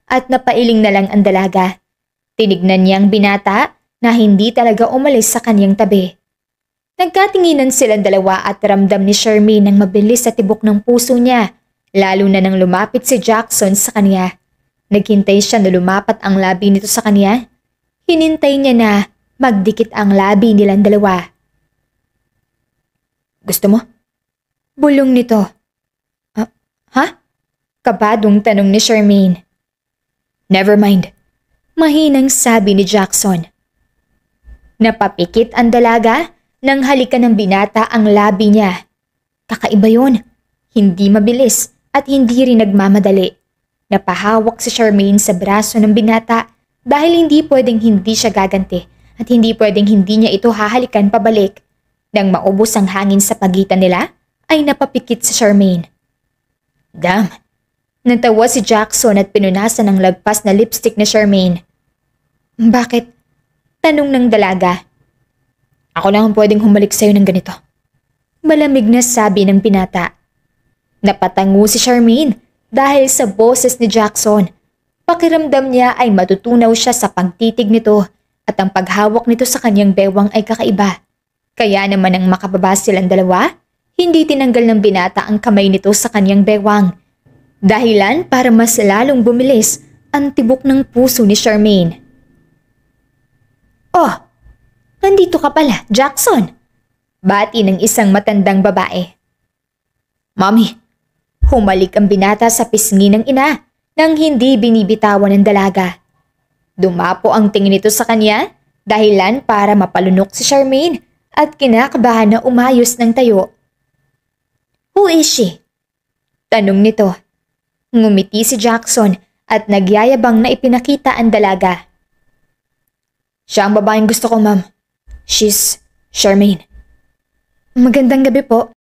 at napailing na lang ang dalaga. Tinignan niya ang binata na hindi talaga umalis sa kanyang tabi. Nagkatinginan silang dalawa at ramdam ni Charmaine ang mabilis sa tibok ng puso niya, lalo na nang lumapit si Jackson sa kanya. Naghintay siya na lumapat ang labi nito sa kanya. Hinintay niya na magdikit ang labi nilang dalawa. Gusto mo? Bulong nito. Ha? Kabadong tanong ni Charmaine. Never mind. Mahinang sabi ni Jackson. Napapikit ang dalaga nang halikan ng binata ang labi niya. Kakaiba yun. Hindi mabilis at hindi rin nagmamadali. Napahawak si Charmaine sa braso ng binata dahil hindi pwedeng hindi siya gaganti at hindi pwedeng hindi niya ito hahalikan pabalik. Nang maubos ang hangin sa pagitan nila, ay napapikit si Charmaine. Damn! Natawa si Jackson at pinunasan ng lagpas na lipstick ni Charmaine. Bakit? Tanong ng dalaga. Ako lang ang pwedeng humalik sa'yo ng ganito. Malamig na sabi ng binata. Napatango si Charmaine dahil sa boses ni Jackson. Pakiramdam niya ay matutunaw siya sa pagtitig nito at ang paghawak nito sa kanyang bewang ay kakaiba. Kaya naman nang makababa silang dalawa, hindi tinanggal ng binata ang kamay nito sa kanyang bewang. Dahilan para mas lalong bumilis ang tibok ng puso ni Charmaine. Oh! Nandito ka pala, Jackson. Bati ng isang matandang babae. Mommy, humalik ang binata sa pisngi ng ina nang hindi binibitawan ng dalaga. Dumapo ang tingin nito sa kanya, dahilan para mapalunok si Charmaine at kinakabahan na umayos ng tayo. Who is she? Tanong nito. Ngumiti si Jackson at nagyayabang na ipinakita ang dalaga. Siya ang babaeng gusto ko, ma'am. She's Charmaine. Magandang gabi po.